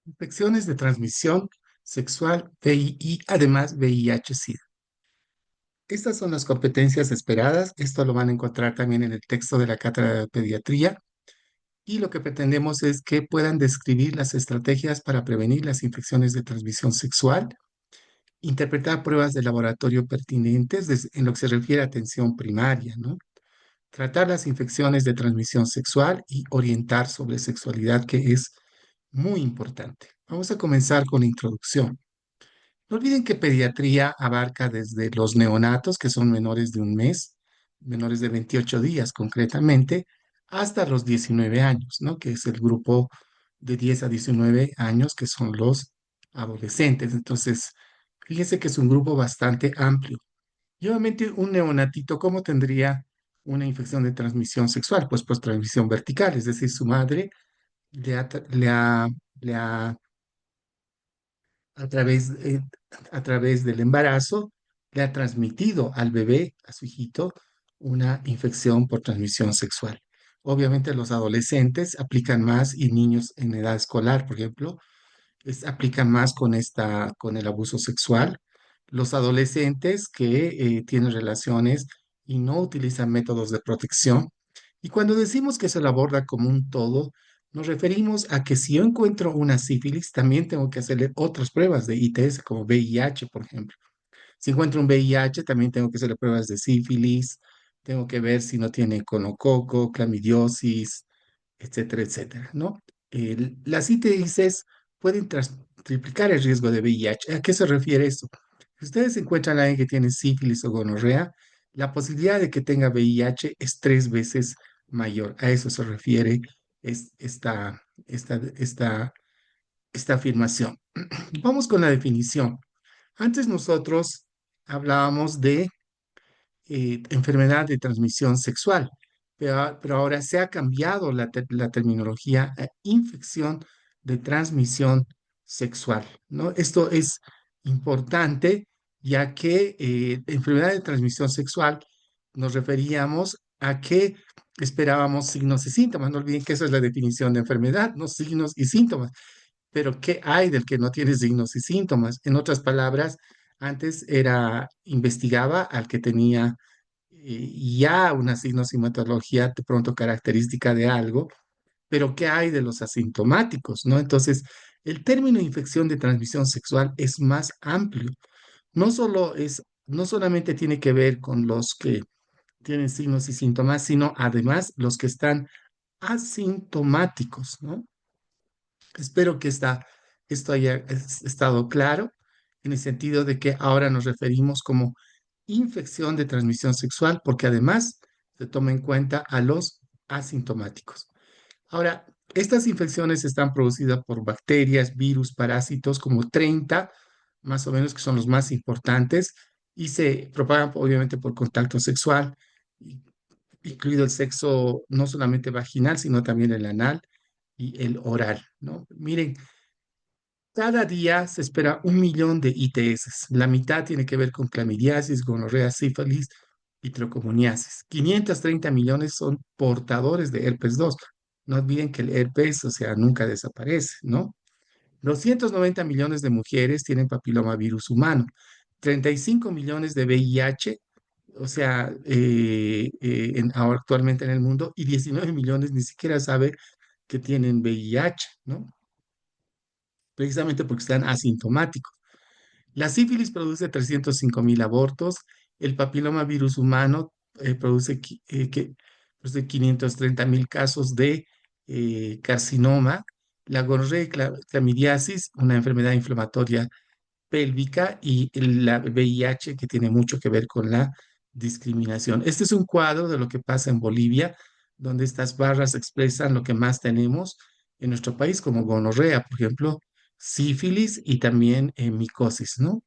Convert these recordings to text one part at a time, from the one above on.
Infecciones de transmisión sexual, VIH, además VIH-Sida. Estas son las competencias esperadas. Esto lo van a encontrar también en el texto de la Cátedra de Pediatría. Y lo que pretendemos es que puedan describir las estrategias para prevenir las infecciones de transmisión sexual, interpretar pruebas de laboratorio pertinentes en lo que se refiere a atención primaria, ¿no? Tratar las infecciones de transmisión sexual y orientar sobre sexualidad, que es muy importante. Vamos a comenzar con la introducción. No olviden que pediatría abarca desde los neonatos, que son menores de un mes, menores de 28 días concretamente, hasta los 19 años, ¿no? Que es el grupo de 10 a 19 años, que son los adolescentes. Entonces, fíjense que es un grupo bastante amplio. Y obviamente un neonatito, ¿cómo tendría una infección de transmisión sexual? Pues transmisión vertical, es decir, su madre le ha, tra- le ha a través, a través del embarazo, le ha transmitido al bebé, a su hijito, una infección por transmisión sexual. Obviamente los adolescentes aplican más y niños en edad escolar, por ejemplo, aplican más con el abuso sexual. Los adolescentes que tienen relaciones y no utilizan métodos de protección. Y cuando decimos que se lo aborda como un todo, nos referimos a que si yo encuentro una sífilis, también tengo que hacerle otras pruebas de ITS, como VIH, por ejemplo. Si encuentro un VIH, también tengo que hacerle pruebas de sífilis, tengo que ver si no tiene conococo, clamidiosis, etcétera, etcétera, ¿no? Las ITS pueden triplicar el riesgo de VIH. ¿A qué se refiere esto? Si ustedes encuentran a alguien que tiene sífilis o gonorrea, la posibilidad de que tenga VIH es 3 veces mayor. A eso se refiere esta afirmación. Vamos con la definición. Antes nosotros hablábamos de enfermedad de transmisión sexual, pero ahora se ha cambiado la terminología a infección de transmisión sexual, ¿no? Esto es importante ya que enfermedad de transmisión sexual nos referíamos a que esperábamos signos y síntomas. No olviden que esa es la definición de enfermedad, no signos y síntomas. Pero ¿qué hay del que no tiene signos y síntomas? En otras palabras, antes investigaba al que tenía ya una signosintomatología de pronto característica de algo, pero ¿qué hay de los asintomáticos, no? Entonces, el término infección de transmisión sexual es más amplio. No solamente tiene que ver con los que tienen signos y síntomas, sino además los que están asintomáticos, ¿no? Espero que esto haya estado claro en el sentido de que ahora nos referimos como infección de transmisión sexual porque además se toma en cuenta a los asintomáticos. Ahora, estas infecciones están producidas por bacterias, virus, parásitos, como 30 más o menos, que son los más importantes, y se propagan obviamente por contacto sexual, i- incluido el sexo no solamente vaginal, sino también el anal y el oral, ¿no? Miren, cada día se espera 1 millón de ITS. La mitad tiene que ver con clamidiasis, gonorrea, sífilis y tricomoniasis. 530 millones son portadores de herpes 2. No olviden que el herpes, o sea, nunca desaparece, ¿no? 290 millones de mujeres tienen papilomavirus humano. 35 millones de VIH, o sea, ahora actualmente en el mundo, y 19 millones ni siquiera sabe que tienen VIH, ¿no? Precisamente porque están asintomáticos. La sífilis produce 305.000 abortos, el papilomavirus humano produce 530.000 casos de carcinoma, la gonorrea y clamidiasis, una enfermedad inflamatoria pélvica, y la VIH, que tiene mucho que ver con la discriminación. Este es un cuadro de lo que pasa en Bolivia, donde estas barras expresan lo que más tenemos en nuestro país, como gonorrea, por ejemplo, sífilis y también micosis, ¿no?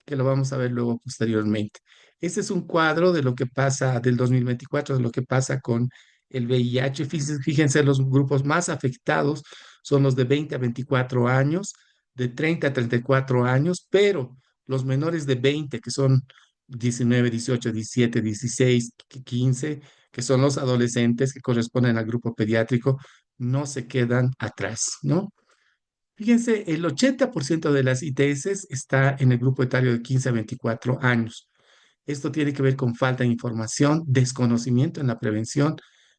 Que lo vamos a ver luego posteriormente. Este es un cuadro de lo que pasa del 2024, de lo que pasa con el VIH. Fíjense, los grupos más afectados son los de 20 a 24 años, de 30 a 34 años, pero los menores de 20, que son 19, 18, 17, 16, 15, que son los adolescentes que corresponden al grupo pediátrico, no se quedan atrás, ¿no? Fíjense, el 80% de las ITS está en el grupo etario de 15 a 24 años. Esto tiene que ver con falta de información, desconocimiento en la prevención.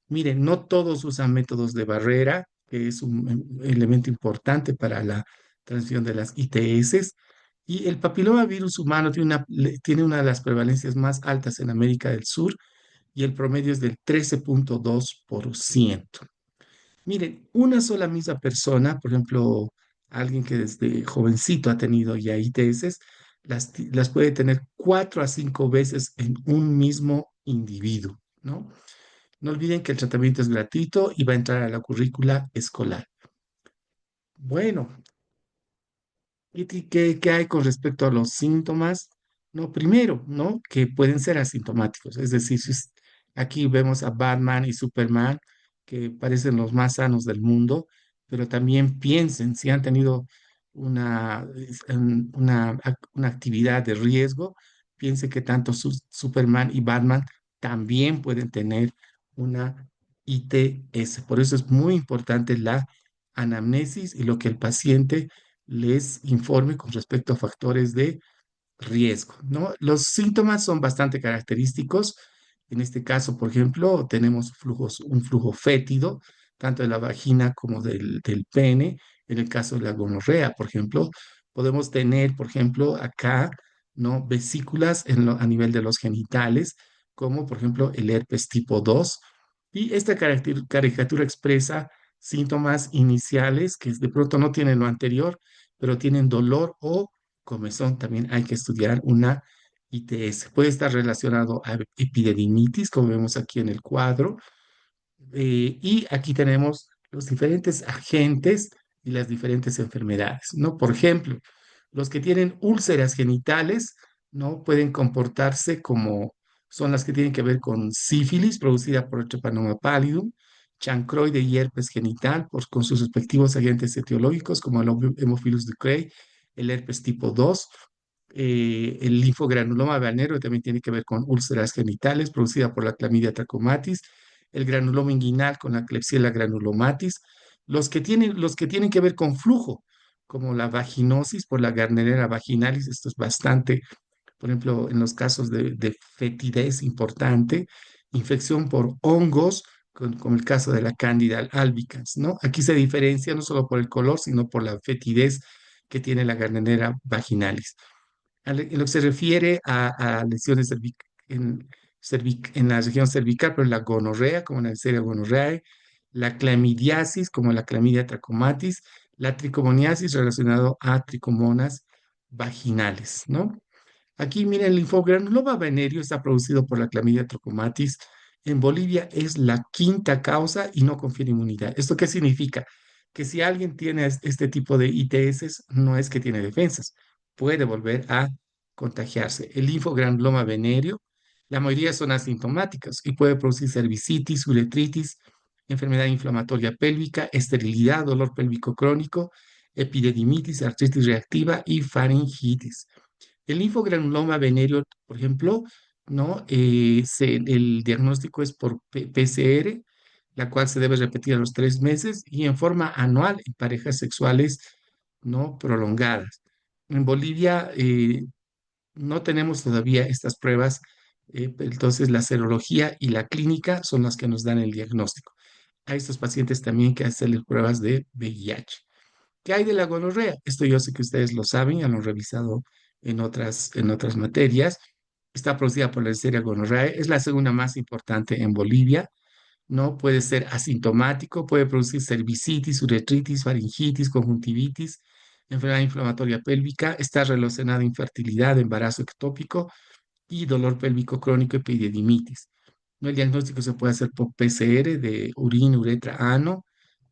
Miren, no todos usan métodos de barrera, que es un elemento importante para la transmisión de las ITS. Y el papiloma virus humano tiene una de las prevalencias más altas en América del Sur y el promedio es del 13,2%. Miren, una sola misma persona, por ejemplo, alguien que desde jovencito ha tenido ya ITS, las puede tener 4 a 5 veces en un mismo individuo, ¿no? No olviden que el tratamiento es gratuito y va a entrar a la currícula escolar. Bueno, ¿qué hay con respecto a los síntomas? No, primero, ¿no? Que pueden ser asintomáticos. Es decir, aquí vemos a Batman y Superman, que parecen los más sanos del mundo, pero también piensen si han tenido una actividad de riesgo, piensen que tanto Superman y Batman también pueden tener una ITS. Por eso es muy importante la anamnesis y lo que el paciente les informe con respecto a factores de riesgo, ¿no? Los síntomas son bastante característicos. En este caso, por ejemplo, tenemos un flujo fétido, tanto de la vagina como del pene. En el caso de la gonorrea, por ejemplo, podemos tener, por ejemplo, acá, ¿no? Vesículas a nivel de los genitales, como por ejemplo el herpes tipo 2. Y esta caricatura expresa síntomas iniciales que de pronto no tienen lo anterior, pero tienen dolor o comezón. También hay que estudiar una ITS. Puede estar relacionado a epididimitis, como vemos aquí en el cuadro, y aquí tenemos los diferentes agentes y las diferentes enfermedades, ¿no? Por ejemplo, los que tienen úlceras genitales, ¿no? Pueden comportarse como son las que tienen que ver con sífilis producida por el Treponema pallidum, chancroide y herpes genital con sus respectivos agentes etiológicos como el Haemophilus ducreyi, el herpes tipo 2, el linfogranuloma balneario que también tiene que ver con úlceras genitales producida por la Clamidia trachomatis, el granuloma inguinal con la Klebsiella granulomatis, los que tienen que ver con flujo, como la vaginosis por la Gardnerella vaginalis, esto es bastante, por ejemplo, en los casos de fetidez importante, infección por hongos, como el caso de la Candida albicans, ¿no? Aquí se diferencia no solo por el color, sino por la fetidez que tiene la Gardnerella vaginalis. En lo que se refiere a lesiones en la región cervical, pero la gonorrea, como la Neisseria gonorrhoeae, la clamidiasis, como la Clamidia trachomatis, la tricomoniasis relacionado a tricomonas vaginales, ¿no? Aquí, miren, el linfogranuloma venérea está producido por la Clamidia trachomatis. En Bolivia es la quinta causa y no confiere inmunidad. ¿Esto qué significa? Que si alguien tiene este tipo de ITS, no es que tiene defensas, puede volver a contagiarse. El linfogranuloma venéreo, la mayoría son asintomáticas y puede producir cervicitis, uretritis, enfermedad inflamatoria pélvica, esterilidad, dolor pélvico crónico, epididimitis, artritis reactiva y faringitis. El linfogranuloma venéreo, por ejemplo, ¿no? El diagnóstico es por PCR, la cual se debe repetir a los 3 meses y en forma anual en parejas sexuales no prolongadas. En Bolivia no tenemos todavía estas pruebas, entonces la serología y la clínica son las que nos dan el diagnóstico. A estos pacientes también hay que hacerles pruebas de VIH. ¿Qué hay de la gonorrea? Esto yo sé que ustedes lo saben, ya lo han revisado en otras materias. Está producida por la Neisseria gonorrhoeae, es la segunda más importante en Bolivia, ¿no? Puede ser asintomático, puede producir cervicitis, uretritis, faringitis, conjuntivitis, enfermedad inflamatoria pélvica, está relacionada a infertilidad, embarazo ectópico y dolor pélvico crónico, epididimitis. ¿No? El diagnóstico se puede hacer por PCR de orina, uretra, ano.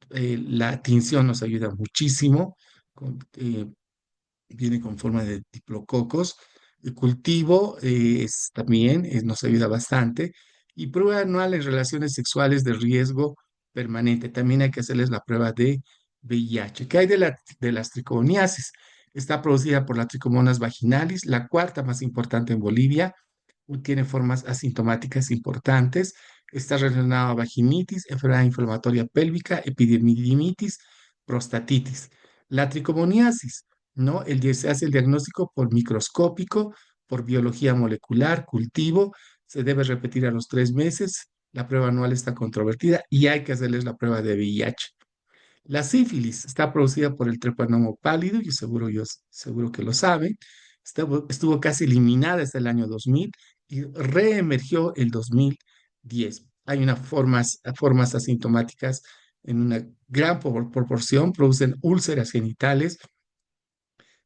La tinción nos ayuda muchísimo, viene con forma de diplococos. El cultivo nos ayuda bastante. Y prueba anual en relaciones sexuales de riesgo permanente. También hay que hacerles la prueba de VIH. ¿Qué hay de las tricomoniasis? Está producida por la Trichomonas vaginalis, la cuarta más importante en Bolivia. Tiene formas asintomáticas importantes. Está relacionado a vaginitis, enfermedad inflamatoria pélvica, epididimitis, prostatitis. La tricomoniasis, ¿no? Se hace el diagnóstico por microscópico, por biología molecular, cultivo, se debe repetir a los 3 meses, la prueba anual está controvertida y hay que hacerles la prueba de VIH. La sífilis está producida por el trepanomo pálido, seguro que lo saben. Estuvo casi eliminada hasta el año 2000 y reemergió el 2010. Hay formas asintomáticas en una gran proporción, producen úlceras genitales,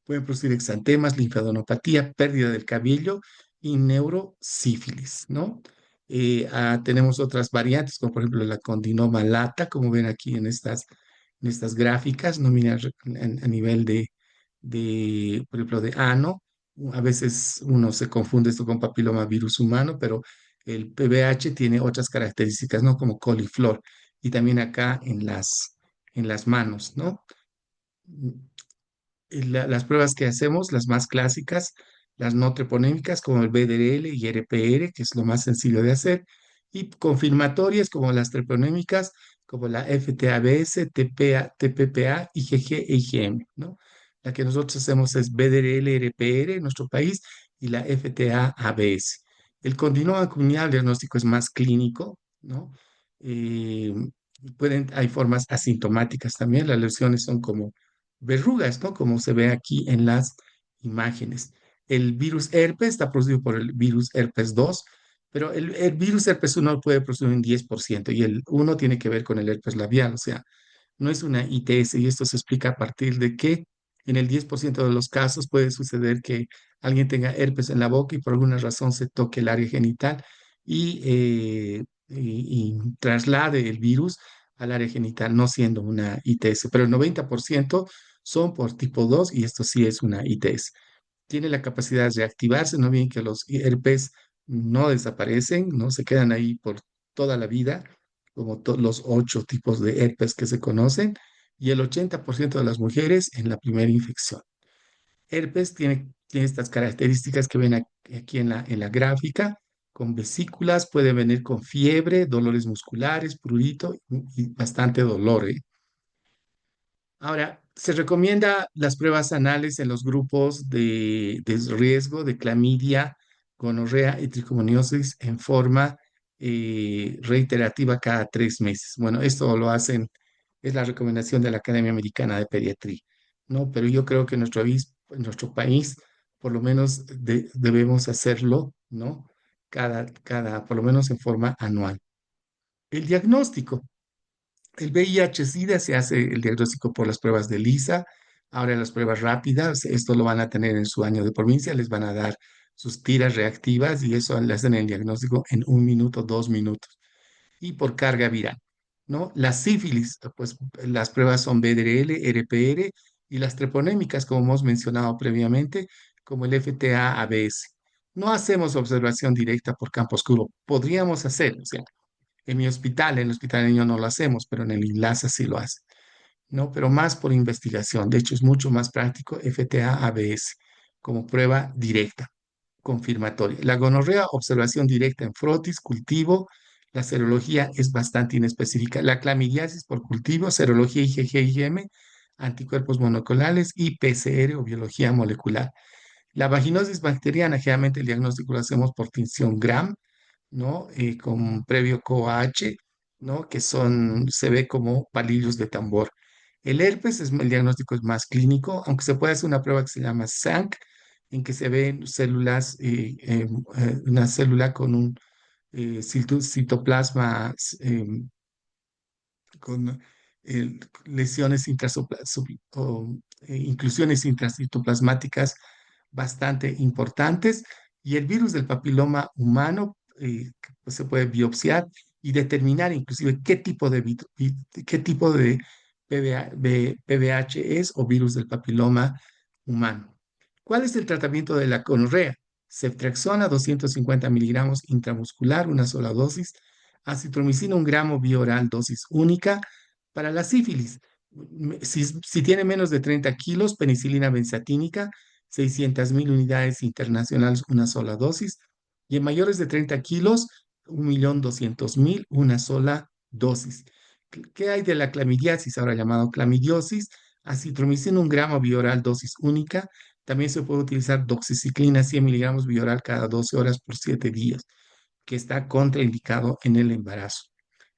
pueden producir exantemas, linfadenopatía, pérdida del cabello y neurosífilis, ¿no? Tenemos otras variantes, como por ejemplo la condinoma lata, como ven aquí en estas gráficas, ¿no? Mira, a nivel por ejemplo, de ano. A veces uno se confunde esto con papiloma virus humano, pero el PBH tiene otras características, ¿no? Como coliflor. Y también acá en las manos, ¿no? Las pruebas que hacemos, las más clásicas, las no treponémicas como el BDRL y RPR, que es lo más sencillo de hacer, y confirmatorias como las treponémicas, como la FTABS, TPPA, IgG e IgM, ¿no? La que nosotros hacemos es BDRL, RPR en nuestro país y la FTA-ABS. El continuo acuñado diagnóstico es más clínico, ¿no? Eh, hay formas asintomáticas también, las lesiones son como verrugas, ¿no? Como se ve aquí en las imágenes. El virus herpes está producido por el virus herpes 2, pero el virus herpes 1 puede producir un 10% y el uno tiene que ver con el herpes labial, o sea, no es una ITS y esto se explica a partir de que en el 10% de los casos puede suceder que alguien tenga herpes en la boca y por alguna razón se toque el área genital y traslade el virus al área genital, no siendo una ITS, pero el 90% son por tipo 2 y esto sí es una ITS. Tiene la capacidad de reactivarse, no bien que los herpes no desaparecen, no se quedan ahí por toda la vida, como los 8 tipos de herpes que se conocen, y el 80% de las mujeres en la primera infección. Herpes tiene estas características que ven aquí en la gráfica, con vesículas, puede venir con fiebre, dolores musculares, prurito y bastante dolor, ¿eh? Ahora, se recomienda las pruebas anales en los grupos de riesgo de clamidia, gonorrea y tricomoniosis en forma reiterativa cada 3 meses. Bueno, esto es la recomendación de la Academia Americana de Pediatría, ¿no? Pero yo creo que en nuestro país, por lo menos debemos hacerlo, ¿no? Por lo menos en forma anual. El diagnóstico. El VIH-Sida se hace el diagnóstico por las pruebas de Lisa. Ahora las pruebas rápidas, esto lo van a tener en su año de provincia, les van a dar sus tiras reactivas y eso le hacen el diagnóstico en 1 minuto, 2 minutos. Y por carga viral, ¿no? La sífilis, pues las pruebas son BDRL, RPR y las treponémicas, como hemos mencionado previamente, como el FTA-ABS. No hacemos observación directa por campo oscuro. Podríamos hacer, o sea, en el hospital de niños no lo hacemos, pero en el INLASA sí lo hace, ¿no? Pero más por investigación. De hecho, es mucho más práctico FTA-ABS como prueba directa, confirmatoria. La gonorrea, observación directa en frotis, cultivo. La serología es bastante inespecífica. La clamidiasis por cultivo, serología IgG, IgM, anticuerpos monoclonales y PCR o biología molecular. La vaginosis bacteriana, generalmente el diagnóstico lo hacemos por tinción Gram, ¿no? Con previo COAH, ¿no? Se ve como palillos de tambor. El diagnóstico es más clínico, aunque se puede hacer una prueba que se llama SANC, en que se ven células, una célula con un citoplasma con lesiones inclusiones intracitoplasmáticas bastante importantes y el virus del papiloma humano pues, se puede biopsiar y determinar inclusive qué tipo de PBH es o virus del papiloma humano. ¿Cuál es el tratamiento de la gonorrea? Ceftriaxona 250 miligramos intramuscular, una sola dosis. Acitromicina, 1 gramo vía oral, dosis única. Para la sífilis, si tiene menos de 30 kilos, penicilina benzatínica, 600.000 unidades internacionales, una sola dosis. Y en mayores de 30 kilos, 1.200.000, una sola dosis. ¿Qué hay de la clamidiasis, ahora llamado clamidiosis? acitromicina 1 gramo bioral dosis única. También se puede utilizar doxiciclina 100 miligramos bioral cada 12 horas por 7 días, que está contraindicado en el embarazo.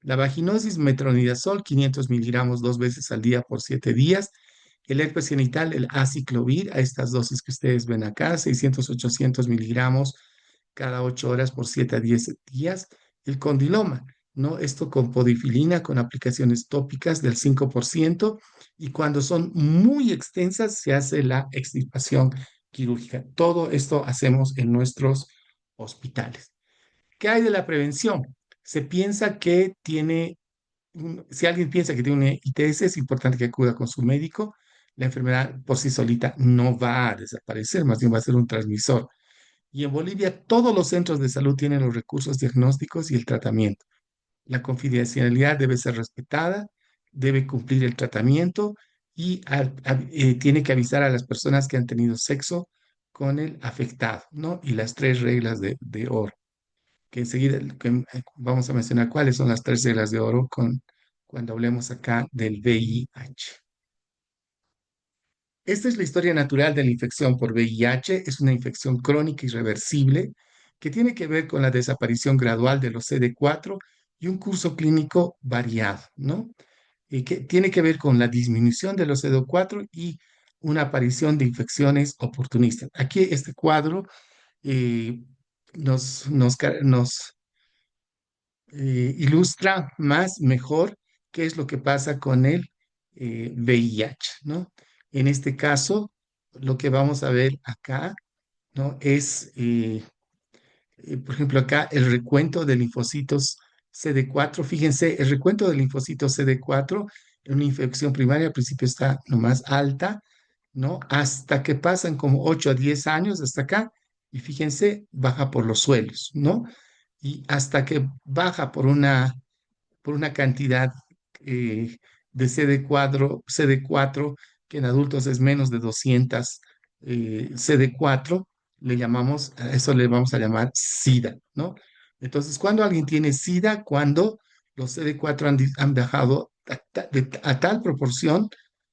La vaginosis, metronidazol 500 miligramos 2 veces al día por 7 días. El herpes genital, el aciclovir, a estas dosis que ustedes ven acá, 600-800 miligramos cada 8 horas por 7 a 10 días. El condiloma, ¿no? Esto con podifilina, con aplicaciones tópicas del 5%, y cuando son muy extensas se hace la extirpación quirúrgica. Todo esto hacemos en nuestros hospitales. ¿Qué hay de la prevención? Se piensa que tiene, si alguien piensa que tiene una ITS, es importante que acuda con su médico. La enfermedad por sí solita no va a desaparecer, más bien va a ser un transmisor. Y en Bolivia todos los centros de salud tienen los recursos diagnósticos y el tratamiento. La confidencialidad debe ser respetada, debe cumplir el tratamiento y tiene que avisar a las personas que han tenido sexo con el afectado, ¿no? Y las 3 reglas de oro, que enseguida vamos a mencionar cuáles son las 3 reglas de oro cuando hablemos acá del VIH. Esta es la historia natural de la infección por VIH. Es una infección crónica irreversible que tiene que ver con la desaparición gradual de los CD4 y un curso clínico variado, ¿no? Y que tiene que ver con la disminución de los CD4 y una aparición de infecciones oportunistas. Aquí este cuadro eh, nos ilustra mejor qué es lo que pasa con el VIH, ¿no? En este caso, lo que vamos a ver acá, ¿no? Es, por ejemplo, acá el recuento de linfocitos CD4. Fíjense, el recuento de linfocitos CD4 en una infección primaria al principio está lo más alta, ¿no? Hasta que pasan como 8 a 10 años hasta acá, y fíjense, baja por los suelos, ¿no? Y hasta que baja por una cantidad eh, de CD4, que en adultos es menos de 200 CD4, a eso le vamos a llamar SIDA, ¿no? Entonces, cuando alguien tiene SIDA, cuando los CD4 han bajado a tal proporción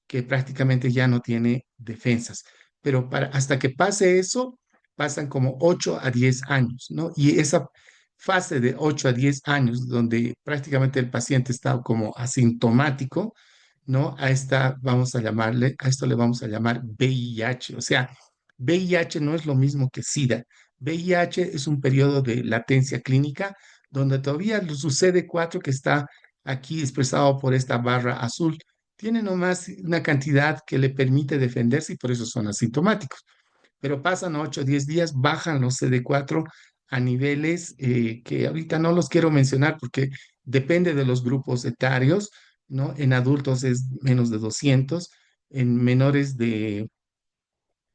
que prácticamente ya no tiene defensas. Pero hasta que pase eso, pasan como 8 a 10 años, ¿no? Y esa fase de 8 a 10 años, donde prácticamente el paciente está como asintomático, ¿no? A esto le vamos a llamar VIH. O sea, VIH no es lo mismo que SIDA. VIH es un periodo de latencia clínica donde todavía sucede 4, que está aquí expresado por esta barra azul. Tiene nomás una cantidad que le permite defenderse y por eso son asintomáticos, pero pasan 8 o 10 días, bajan los CD4 a niveles que ahorita no los quiero mencionar porque depende de los grupos etarios, ¿no? En adultos es menos de 200, en menores de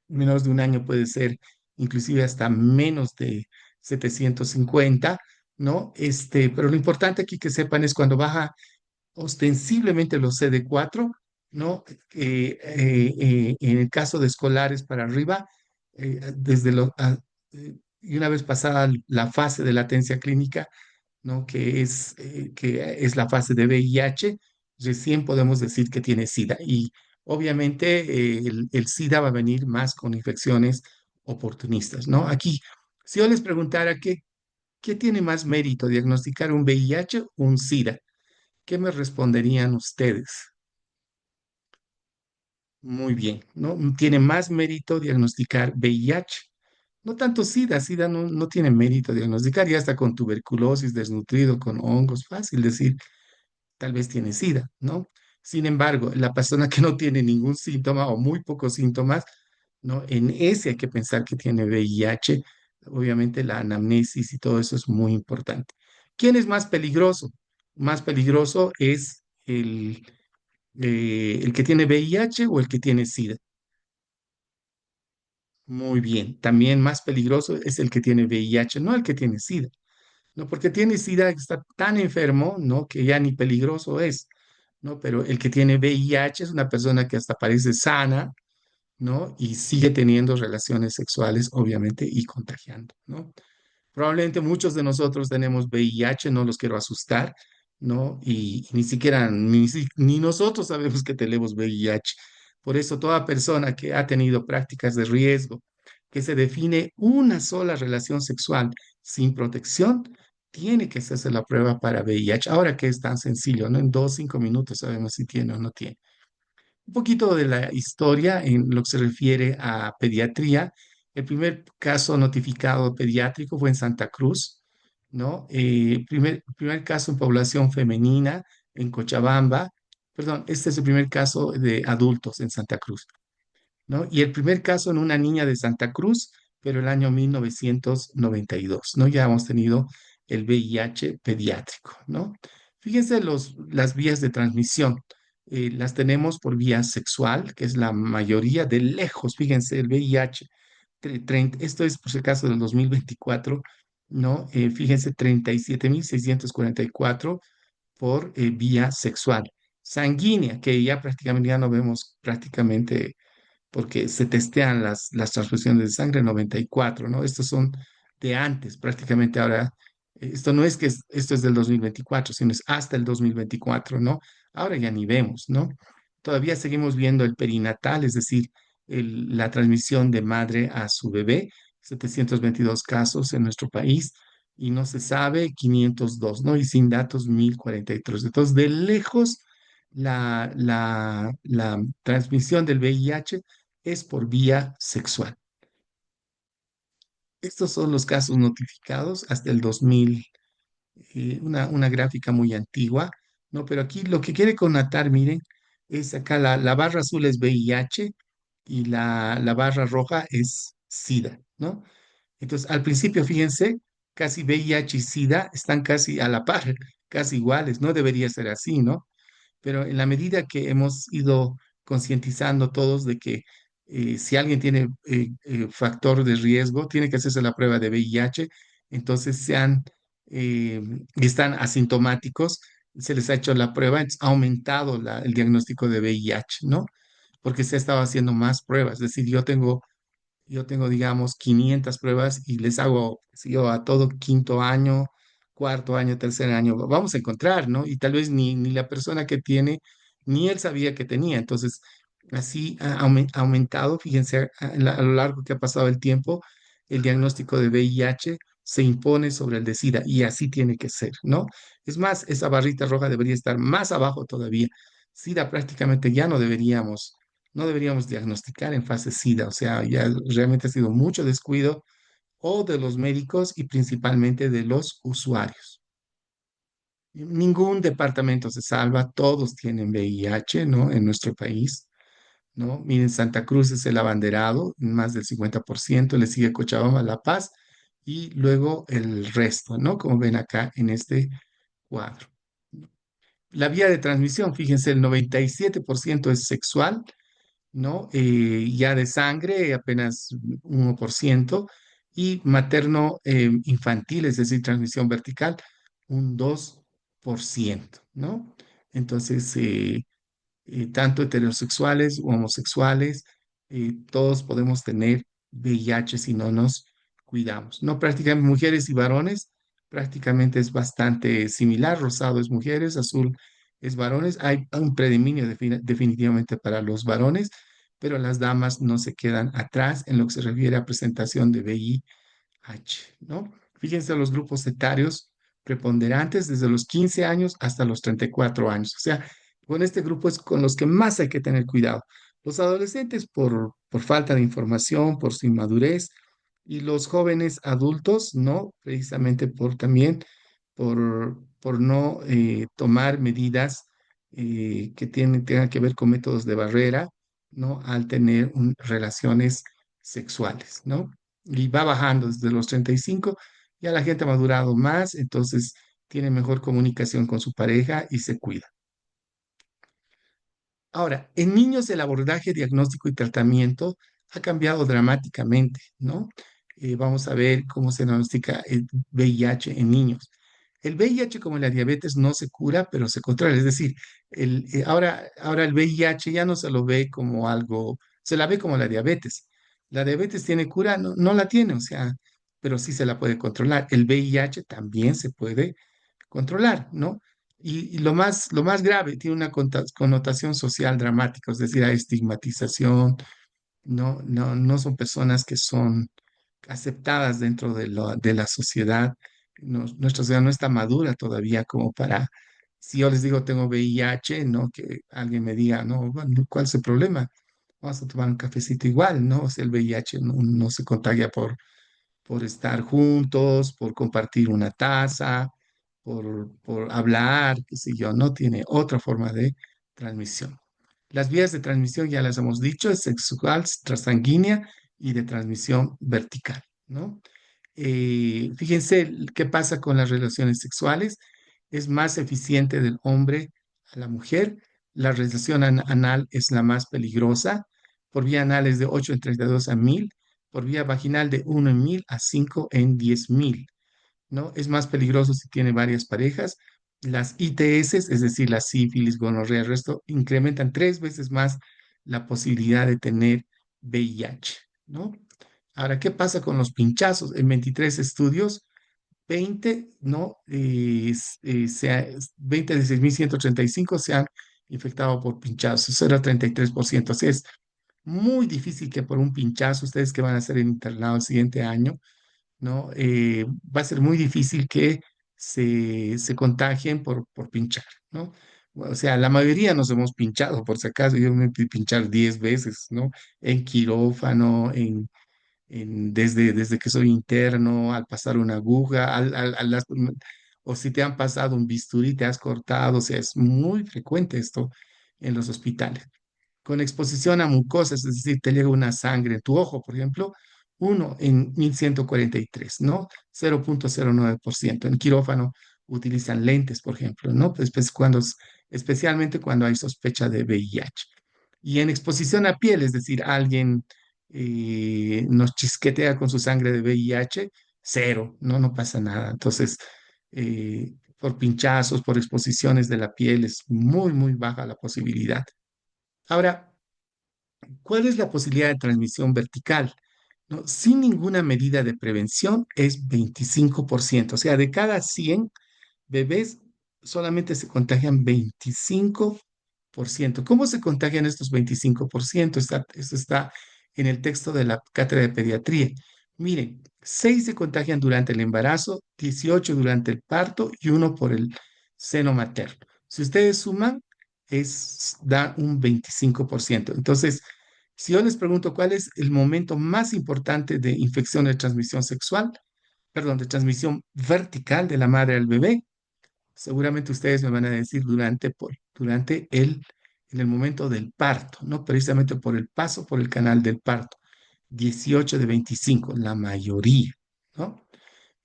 un año puede ser inclusive hasta menos de 750, ¿no? Pero lo importante aquí que sepan es cuando baja ostensiblemente los CD4, ¿no? En el caso de escolares para arriba, y una vez pasada la fase de latencia clínica, ¿no? Que es la fase de VIH, recién podemos decir que tiene SIDA. Y obviamente el SIDA va a venir más con infecciones oportunistas, ¿no? Aquí, si yo les preguntara qué tiene más mérito, diagnosticar un VIH o un SIDA, ¿qué me responderían ustedes? Muy bien, ¿no? Tiene más mérito diagnosticar VIH. No tanto SIDA, SIDA no tiene mérito diagnosticar, ya está con tuberculosis, desnutrido, con hongos, fácil decir, tal vez tiene SIDA, ¿no? Sin embargo, la persona que no tiene ningún síntoma o muy pocos síntomas, ¿no? En ese hay que pensar que tiene VIH. Obviamente la anamnesis y todo eso es muy importante. ¿Quién es más peligroso? Más peligroso es el que tiene VIH o el que tiene SIDA. Muy bien. También más peligroso es el que tiene VIH, no el que tiene SIDA. ¿No? Porque tiene SIDA, está tan enfermo, ¿no? Que ya ni peligroso es, ¿no? Pero el que tiene VIH es una persona que hasta parece sana, ¿no? Y sigue teniendo relaciones sexuales, obviamente, y contagiando, ¿no? Probablemente muchos de nosotros tenemos VIH, no los quiero asustar, ¿no? Y ni siquiera, ni nosotros sabemos que tenemos VIH. Por eso toda persona que ha tenido prácticas de riesgo, que se define una sola relación sexual sin protección, tiene que hacerse la prueba para VIH. Ahora que es tan sencillo, ¿no? En 2, 5 minutos sabemos si tiene o no tiene. Un poquito de la historia en lo que se refiere a pediatría. El primer caso notificado pediátrico fue en Santa Cruz, ¿no? Primer caso en población femenina en Cochabamba. Perdón, este es el primer caso de adultos en Santa Cruz, ¿no? Y el primer caso en una niña de Santa Cruz, pero el año 1992, ¿no? Ya hemos tenido el VIH pediátrico, ¿no? Fíjense las vías de transmisión. Las tenemos por vía sexual, que es la mayoría de lejos. Fíjense, el VIH, esto es por si acaso del 2024, ¿no? Fíjense, 37.644 por vía sexual. Sanguínea, que ya prácticamente ya no vemos prácticamente porque se testean las transfusiones de sangre 94, ¿no? Estos son de antes, prácticamente ahora, esto no es que esto es del 2024, sino es hasta el 2024, ¿no? Ahora ya ni vemos, ¿no? Todavía seguimos viendo el perinatal, es decir, la transmisión de madre a su bebé, 722 casos en nuestro país, y no se sabe 502, ¿no? Y sin datos 1043. Entonces, de lejos, la transmisión del VIH es por vía sexual. Estos son los casos notificados hasta el 2000, una gráfica muy antigua, ¿no? Pero aquí lo que quiere connotar, miren, es acá la barra azul es VIH y la barra roja es SIDA, ¿no? Entonces, al principio, fíjense, casi VIH y SIDA están casi a la par, casi iguales, no debería ser así, ¿no? Pero en la medida que hemos ido concientizando todos de que si alguien tiene factor de riesgo, tiene que hacerse la prueba de VIH, entonces eh, y están asintomáticos, se les ha hecho la prueba, ha aumentado el diagnóstico de VIH, ¿no? Porque se ha estado haciendo más pruebas. Es decir, yo tengo, digamos, 500 pruebas y les hago, si yo, a todo quinto año, cuarto año, tercer año, vamos a encontrar, ¿no? Y tal vez ni la persona que tiene, ni él sabía que tenía. Entonces, así ha aumentado, fíjense, a lo largo que ha pasado el tiempo, el diagnóstico de VIH se impone sobre el de SIDA y así tiene que ser, ¿no? Es más, esa barrita roja debería estar más abajo todavía. SIDA prácticamente ya no deberíamos diagnosticar en fase SIDA, o sea, ya realmente ha sido mucho descuido o de los médicos y principalmente de los usuarios. Ningún departamento se salva, todos tienen VIH, ¿no? En nuestro país, ¿no? Miren, Santa Cruz es el abanderado, más del 50%, le sigue Cochabamba, La Paz y luego el resto, ¿no? Como ven acá en este cuadro. La vía de transmisión, fíjense, el 97% es sexual, ¿no? Ya de sangre, apenas 1%, y materno infantil, es decir, transmisión vertical, un 2%, ¿no? Entonces, tanto heterosexuales u homosexuales, todos podemos tener VIH si no nos cuidamos. No prácticamente mujeres y varones, prácticamente es bastante similar. Rosado es mujeres, azul es varones. Hay un predominio definitivamente para los varones, pero las damas no se quedan atrás en lo que se refiere a presentación de VIH, ¿no? Fíjense los grupos etarios preponderantes desde los 15 años hasta los 34 años. O sea, con este grupo es con los que más hay que tener cuidado. Los adolescentes por falta de información, por su inmadurez, y los jóvenes adultos, ¿no? Precisamente también por no tomar medidas que tengan que ver con métodos de barrera, ¿no? Al tener relaciones sexuales, ¿no? Y va bajando desde los 35, ya la gente ha madurado más, entonces tiene mejor comunicación con su pareja y se cuida. Ahora, en niños el abordaje, diagnóstico y tratamiento ha cambiado dramáticamente, ¿no? Vamos a ver cómo se diagnostica el VIH en niños. El VIH, como la diabetes, no se cura, pero se controla. Es decir, ahora el VIH ya no se lo ve como algo, se la ve como la diabetes. La diabetes tiene cura, no, no la tiene, o sea, pero sí se la puede controlar. El VIH también se puede controlar, ¿no? Y lo más grave, tiene una connotación social dramática, es decir, hay estigmatización, no son personas que son aceptadas dentro de la sociedad. Nuestra sociedad no está madura todavía como para, si yo les digo tengo VIH, no que alguien me diga, no, bueno, ¿cuál es el problema? Vamos a tomar un cafecito igual, ¿no? O sea, el VIH no se contagia por estar juntos, por compartir una taza, por hablar, qué sé yo, no tiene otra forma de transmisión. Las vías de transmisión ya las hemos dicho, es sexual, transsanguínea y de transmisión vertical, ¿no? Fíjense qué pasa con las relaciones sexuales. Es más eficiente del hombre a la mujer. La relación anal es la más peligrosa. Por vía anal es de 8 en 32 a 1000. Por vía vaginal de 1 en 1000 a 5 en 10.000, ¿no? Es más peligroso si tiene varias parejas. Las ITS, es decir, la sífilis, gonorrea, el resto, incrementan 3 veces más la posibilidad de tener VIH, ¿no? Ahora, ¿qué pasa con los pinchazos? En 23 estudios, 20, ¿no? 20 de 6.135 se han infectado por pinchazos, eso era 33%. O sea, es muy difícil que por un pinchazo, ustedes que van a ser internado el siguiente año, ¿no? Va a ser muy difícil que se contagien por pinchar, ¿no? O sea, la mayoría nos hemos pinchado, por si acaso, yo me he pinchar 10 veces, ¿no? En quirófano, desde que soy interno, al pasar una aguja, o si te han pasado un bisturí, te has cortado, o sea, es muy frecuente esto en los hospitales. Con exposición a mucosas, es decir, te llega una sangre en tu ojo, por ejemplo, 1 en 1143, ¿no? 0,09%. En quirófano utilizan lentes, por ejemplo, ¿no? Pues especialmente cuando hay sospecha de VIH. Y en exposición a piel, es decir, alguien nos chisquetea con su sangre de VIH, cero, no pasa nada. Entonces, por pinchazos, por exposiciones de la piel, es muy baja la posibilidad. Ahora, ¿cuál es la posibilidad de transmisión vertical? ¿No? Sin ninguna medida de prevención es 25%. O sea, de cada 100 bebés solamente se contagian 25%. ¿Cómo se contagian estos 25%? Eso está en el texto de la cátedra de pediatría. Miren, 6 se contagian durante el embarazo, 18 durante el parto y uno por el seno materno. Si ustedes suman, da un 25%. Entonces, si yo les pregunto cuál es el momento más importante de infección de transmisión sexual, perdón, de transmisión vertical de la madre al bebé, seguramente ustedes me van a decir en el momento del parto, ¿no? Precisamente por el paso por el canal del parto. 18 de 25, la mayoría, ¿no?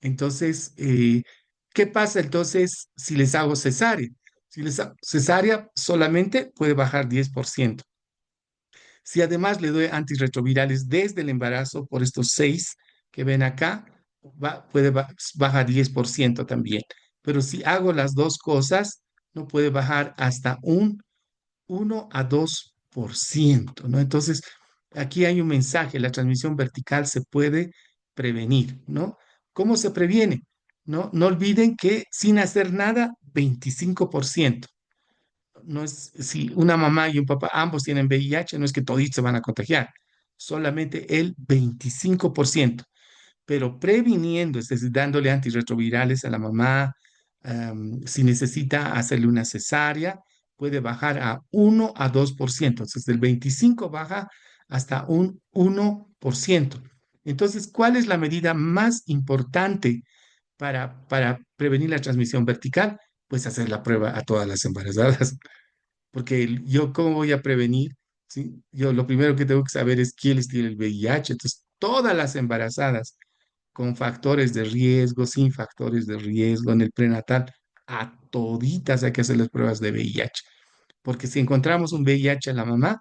Entonces, ¿qué pasa entonces si les hago cesárea? Si les hago cesárea, solamente puede bajar 10%. Si además le doy antirretrovirales desde el embarazo por estos 6 que ven acá, bajar 10% también. Pero si hago las dos cosas, no puede bajar hasta un 1 a 2%, ¿no? Entonces, aquí hay un mensaje, la transmisión vertical se puede prevenir, ¿no? ¿Cómo se previene? No olviden que sin hacer nada, 25%. No es, si una mamá y un papá ambos tienen VIH, no es que toditos se van a contagiar, solamente el 25%. Pero previniendo, es decir, dándole antirretrovirales a la mamá, si necesita hacerle una cesárea, puede bajar a 1 a 2%. Entonces, del 25 baja hasta un 1%. Entonces, ¿cuál es la medida más importante para prevenir la transmisión vertical? Pues hacer la prueba a todas las embarazadas. Porque yo, ¿cómo voy a prevenir? ¿Sí? Yo lo primero que tengo que saber es quién les tiene el VIH. Entonces, todas las embarazadas con factores de riesgo, sin factores de riesgo, en el prenatal, a toditas hay que hacerles pruebas de VIH. Porque si encontramos un VIH en la mamá,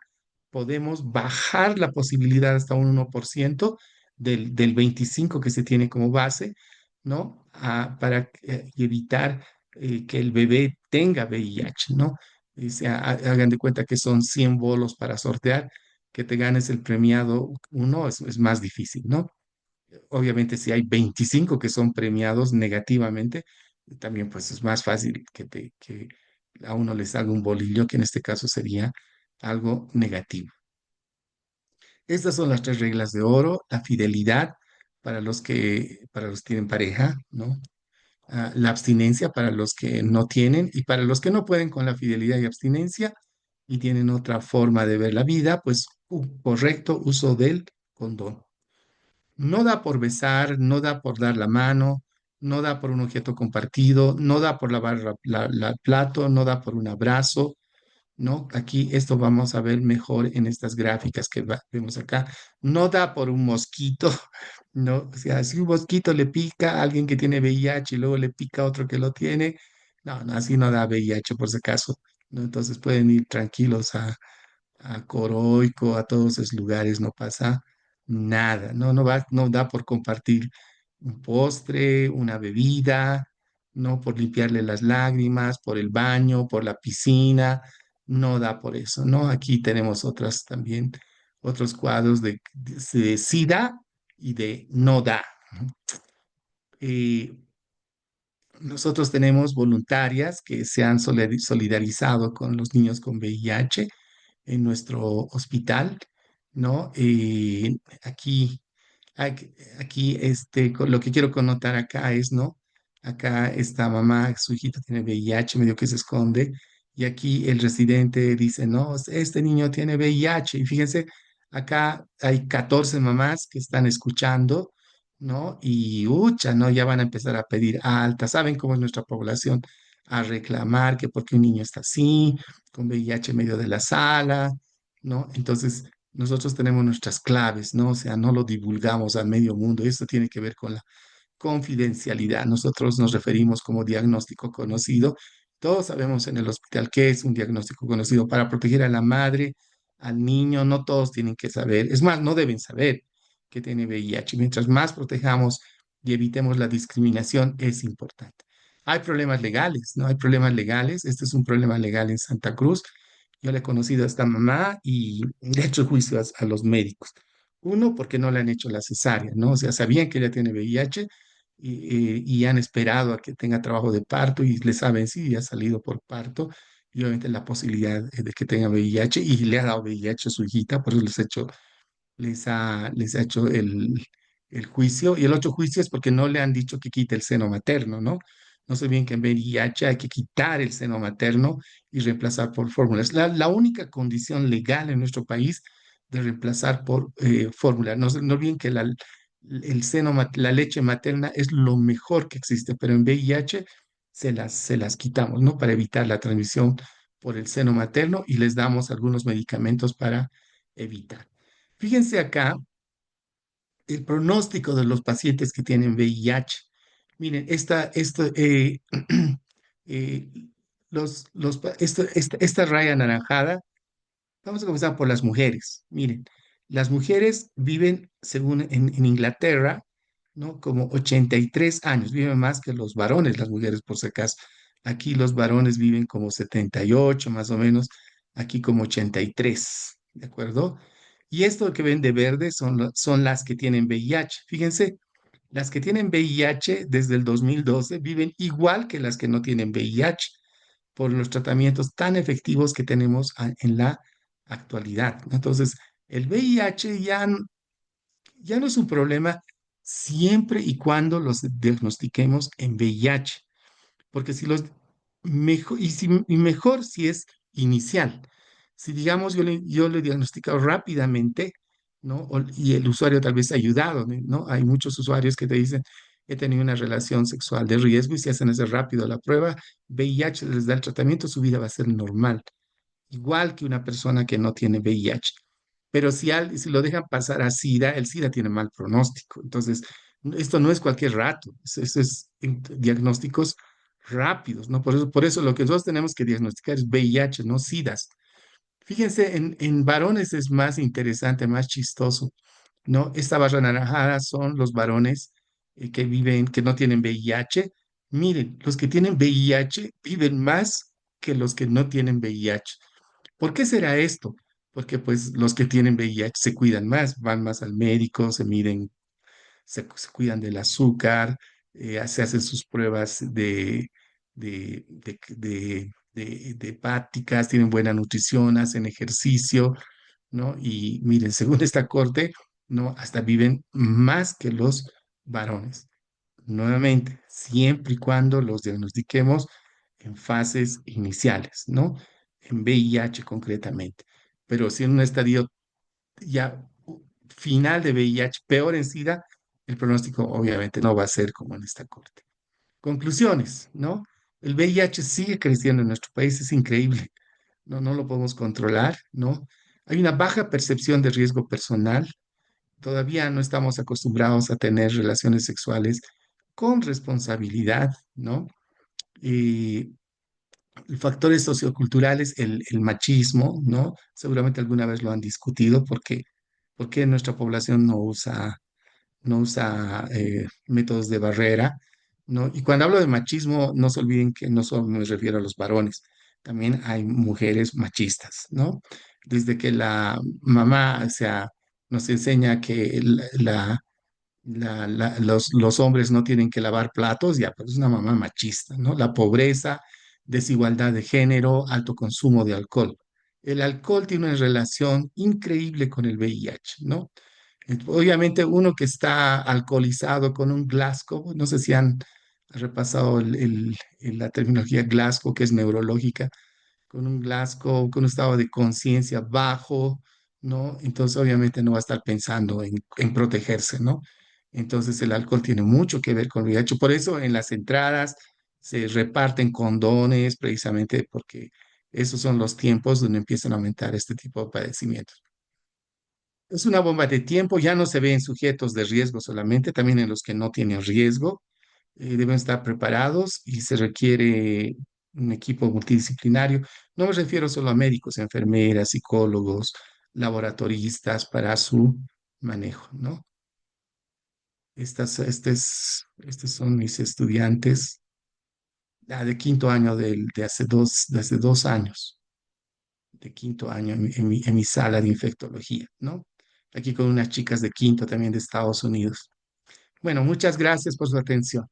podemos bajar la posibilidad hasta un 1% del 25 que se tiene como base, ¿no? Para evitar que el bebé tenga VIH, ¿no? Y hagan de cuenta que son 100 bolos para sortear, que te ganes el premiado uno es más difícil, ¿no? Obviamente, si hay 25 que son premiados negativamente, También pues es más fácil que a uno le salga un bolillo, que en este caso sería algo negativo. Estas son las tres reglas de oro: la fidelidad para los que tienen pareja, ¿no? La abstinencia para los que no tienen, y para los que no pueden con la fidelidad y abstinencia y tienen otra forma de ver la vida, pues un correcto uso del condón. No da por besar, no da por dar la mano, no da por un objeto compartido, no da por lavar el plato, no da por un abrazo, ¿no? Aquí esto vamos a ver mejor en estas gráficas que vemos acá. No da por un mosquito, ¿no? O sea, si un mosquito le pica a alguien que tiene VIH y luego le pica a otro que lo tiene, no, no, así no da VIH por si acaso, ¿no? Entonces pueden ir tranquilos a Coroico, a todos esos lugares, no pasa nada, no, no da por compartir un postre, una bebida, no por limpiarle las lágrimas, por el baño, por la piscina, no da por eso, ¿no? Aquí tenemos otras también, otros cuadros de sí da y de no da. Eh, Nosotros tenemos voluntarias que se han solidarizado con los niños con VIH en nuestro hospital, ¿no? Aquí, aquí, lo que quiero connotar acá es, ¿no? Acá esta mamá, su hijita tiene VIH, medio que se esconde, y aquí el residente dice, no, este niño tiene VIH, y fíjense, acá hay 14 mamás que están escuchando, ¿no? Y, ucha, ¿no? Ya van a empezar a pedir alta, ¿saben cómo es nuestra población? A reclamar que porque un niño está así, con VIH en medio de la sala, ¿no? Entonces, nosotros tenemos nuestras claves, ¿no? O sea, no lo divulgamos al medio mundo. Esto tiene que ver con la confidencialidad. Nosotros nos referimos como diagnóstico conocido. Todos sabemos en el hospital qué es un diagnóstico conocido para proteger a la madre, al niño. No todos tienen que saber. Es más, no deben saber que tiene VIH. Mientras más protejamos y evitemos la discriminación, es importante. Hay problemas legales, ¿no? Hay problemas legales. Este es un problema legal en Santa Cruz. Yo le he conocido a esta mamá y le he hecho juicio a los médicos. Uno, porque no le han hecho la cesárea, ¿no? O sea, sabían que ella tiene VIH y han esperado a que tenga trabajo de parto y le saben si ha salido por parto y obviamente la posibilidad de que tenga VIH y le ha dado VIH a su hijita, por eso les ha hecho el juicio. Y el otro juicio es porque no le han dicho que quite el seno materno, ¿no? No sé bien que en VIH hay que quitar el seno materno y reemplazar por fórmulas. La única condición legal en nuestro país de reemplazar por fórmula. No, no olviden que la leche materna es lo mejor que existe, pero en VIH se las quitamos, ¿no? Para evitar la transmisión por el seno materno y les damos algunos medicamentos para evitar. Fíjense acá el pronóstico de los pacientes que tienen VIH. Miren, eh, esta raya anaranjada. Vamos a comenzar por las mujeres. Miren, las mujeres viven, según en Inglaterra, ¿no? Como 83 años, viven más que los varones, las mujeres por si acaso. Aquí los varones viven como 78 más o menos, aquí como 83, ¿de acuerdo? Y esto que ven de verde son las que tienen VIH. Fíjense, las que tienen VIH desde el 2012 viven igual que las que no tienen VIH por los tratamientos tan efectivos que tenemos en la actualidad. Entonces, el VIH ya no es un problema siempre y cuando los diagnostiquemos en VIH, porque si los mejor, y mejor si es inicial. Si digamos yo le he diagnosticado rápidamente, ¿no? Y el usuario tal vez ha ayudado, ¿no? Hay muchos usuarios que te dicen, he tenido una relación sexual de riesgo y si hacen ese rápido la prueba, VIH les da el tratamiento, su vida va a ser normal, igual que una persona que no tiene VIH. Pero si lo dejan pasar a SIDA, el SIDA tiene mal pronóstico. Entonces, esto no es cualquier rato, eso es diagnósticos rápidos, ¿no? Por eso lo que nosotros tenemos que diagnosticar es VIH, no SIDAs. Fíjense, en varones es más interesante, más chistoso, ¿no? Esta barra anaranjada son los varones que no tienen VIH. Miren, los que tienen VIH viven más que los que no tienen VIH. ¿Por qué será esto? Porque pues los que tienen VIH se cuidan más, van más al médico, se miden, se cuidan del azúcar, se hacen sus pruebas de hepáticas, tienen buena nutrición, hacen ejercicio, ¿no? Y miren, según esta corte, ¿no? Hasta viven más que los varones. Nuevamente, siempre y cuando los diagnostiquemos en fases iniciales, ¿no? En VIH concretamente. Pero si en un estadio ya final de VIH, peor en SIDA, el pronóstico obviamente no va a ser como en esta corte. Conclusiones, ¿no? El VIH sigue creciendo en nuestro país, es increíble, no, no lo podemos controlar, ¿no? Hay una baja percepción de riesgo personal, todavía no estamos acostumbrados a tener relaciones sexuales con responsabilidad, ¿no? Y factores socioculturales, el machismo, ¿no? Seguramente alguna vez lo han discutido porque, porque nuestra población no usa métodos de barrera, ¿no? Y cuando hablo de machismo, no se olviden que no solo me refiero a los varones, también hay mujeres machistas, ¿no? Desde que la mamá, o sea, nos enseña que los hombres no tienen que lavar platos, ya, pero es una mamá machista, ¿no? La pobreza, desigualdad de género, alto consumo de alcohol. El alcohol tiene una relación increíble con el VIH, ¿no? Obviamente uno que está alcoholizado con un Glasgow, no sé si han repasado la terminología Glasgow, que es neurológica, con un Glasgow, con un estado de conciencia bajo, ¿no? Entonces obviamente no va a estar pensando en protegerse, ¿no? Entonces el alcohol tiene mucho que ver con el VIH. Por eso en las entradas se reparten condones, precisamente porque esos son los tiempos donde empiezan a aumentar este tipo de padecimientos. Es una bomba de tiempo, ya no se ve en sujetos de riesgo solamente, también en los que no tienen riesgo. Deben estar preparados y se requiere un equipo multidisciplinario. No me refiero solo a médicos, enfermeras, psicólogos, laboratoristas para su manejo, ¿no? Estos son mis estudiantes de quinto año de hace 2 años, de quinto año en mi sala de infectología, ¿no? Aquí con unas chicas de quinto también de Estados Unidos. Bueno, muchas gracias por su atención.